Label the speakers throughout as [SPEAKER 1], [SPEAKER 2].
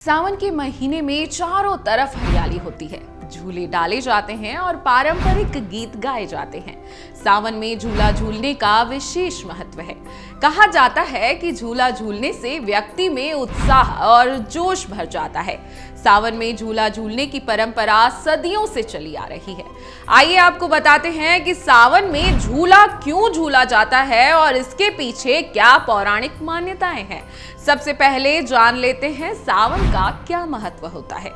[SPEAKER 1] सावन के महीने में चारों तरफ हरियाली होती है, झूले डाले जाते हैं और पारंपरिक गीत गाए जाते हैं। सावन में झूला झूलने का विशेष महत्व है। कहा जाता है कि झूला झूलने से व्यक्ति में उत्साह और जोश भर जाता है। सावन में झूला झूलने की परंपरा सदियों से चली आ रही है। आइए आपको बताते हैं कि सावन में झूला क्यों झूला जाता है और इसके पीछे क्या पौराणिक मान्यताएं हैं। सबसे पहले जान लेते हैं सावन का क्या महत्व होता है।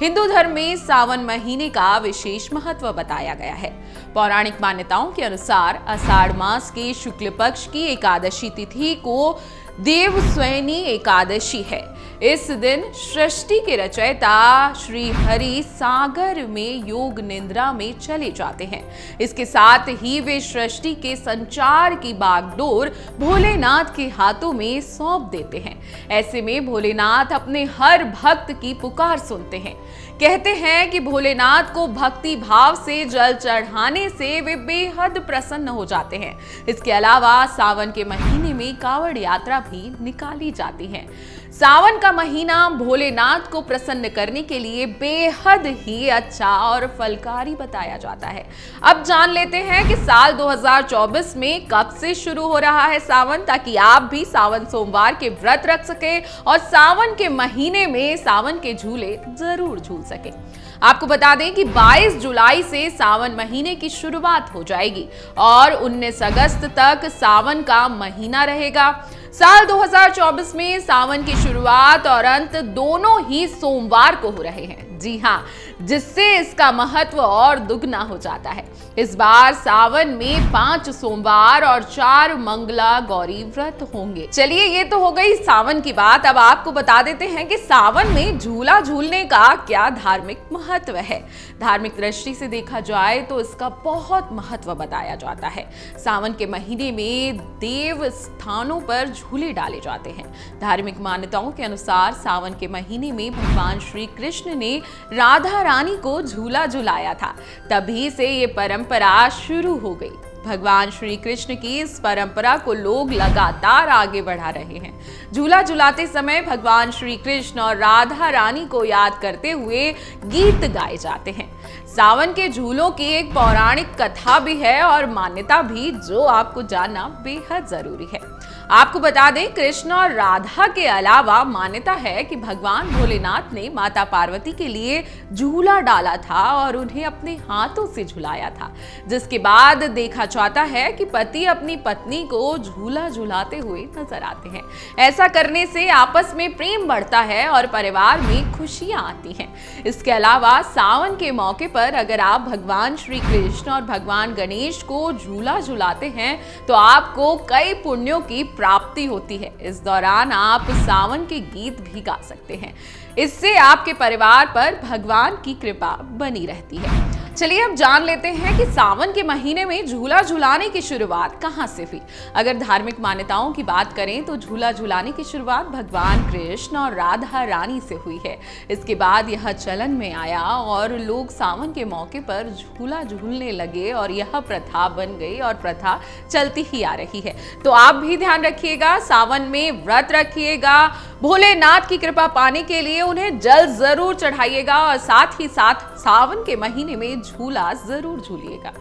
[SPEAKER 1] हिंदू धर्म में सावन महीने का विशेष महत्व बताया गया है। पौराणिक मान्यताओं के अनुसार आषाढ़ मास के शुक्ल पक्ष की एकादशी तिथि को देवस्वैनी एकादशी है। इस दिन सृष्टि के रचयिता श्री हरि सागर में योग निद्रा में चले जाते हैं। इसके साथ ही वे सृष्टि के संचार की बागडोर भोलेनाथ के हाथों में सौंप देते हैं। ऐसे में भोलेनाथ अपने हर भक्त की पुकार सुनते हैं। कहते हैं कि भोलेनाथ को भक्ति भाव से जल चढ़ाने से वे बेहद प्रसन्न हो जाते हैं। इसके अलावा सावन के महीने में कांवड़ यात्रा भी निकाली जाती है। सावन का महीना भोलेनाथ को प्रसन्न करने के लिए बेहद ही अच्छा और फलकारी बताया जाता है। अब जान लेते हैं कि साल 2024 में कब से शुरू हो रहा है सावन, ताकि आप भी सावन सोमवार के व्रत रख सके और सावन के महीने में सावन के झूले जरूर झूल सके। आपको बता दें कि 22 जुलाई से सावन महीने की शुरुआत हो जाएगी और 19 अगस्त तक सावन का महीना रहेगा। साल 2024 में सावन की शुरुआत और अंत दोनों ही सोमवार को हो रहे हैं। जी हाँ, जिससे इसका महत्व और दुगना हो जाता है। इस बार सावन में 5 सोमवार और 4 मंगला गौरी व्रत होंगे। चलिए, ये तो हो गई सावन की बात। अब आपको बता देते हैं कि सावन में झूला झूलने का क्या धार्मिक महत्व है। धार्मिक दृष्टि से देखा जाए तो इसका बहुत महत्व बताया जाता है। सावन के महीने में देव स्थानों पर झूले डाले जाते हैं। धार्मिक मान्यताओं के अनुसार सावन के महीने में भगवान श्री कृष्ण ने राधा रानी को झूला झुलाया था। तभी से ये परंपरा शुरू हो गई। भगवान श्री कृष्ण की इस परंपरा को लोग लगातार आगे बढ़ा रहे हैं। झूला झुलाते समय भगवान श्री कृष्ण और राधा रानी को याद करते हुए गीत गाए जाते हैं। सावन के झूलों की एक पौराणिक कथा भी है और मान्यता भी, जो आपको जानना बेहद जरूरी है। आपको बता दें, कृष्ण और राधा के अलावा मान्यता है कि भगवान भोलेनाथ ने माता पार्वती के लिए झूला डाला था और उन्हें अपने हाथों से झुलाया था, जिसके बाद देखा जाता है कि पति अपनी पत्नी को झूला झुलाते हुए नजर आते हैं। ऐसा करने से आपस में प्रेम बढ़ता है और परिवार में खुशियां आती हैं। इसके अलावा सावन के मौके पर अगर आप भगवान श्री कृष्ण और भगवान गणेश को झूला झुलाते हैं तो आपको कई पुण्यों की प्राप्ति होती है। इस दौरान आप सावन के गीत भी गा सकते हैं। इससे आपके परिवार पर भगवान की कृपा बनी रहती है। चलिए, अब जान लेते हैं कि सावन के महीने में झूला झुलाने की शुरुआत कहां से हुई। अगर धार्मिक मान्यताओं की बात करें तो झूला झुलाने की शुरुआत भगवान कृष्ण और राधा रानी से हुई है। इसके बाद यह चलन में आया और लोग सावन के मौके पर झूला झूलने लगे और यह प्रथा बन गई और प्रथा चलती ही आ रही है। तो आप भी ध्यान रखिएगा, सावन में व्रत रखिएगा, भोलेनाथ की कृपा पाने के लिए उन्हें जल जरूर चढ़ाइएगा और साथ ही साथ सावन के महीने में झूला जरूर झूलिएगा।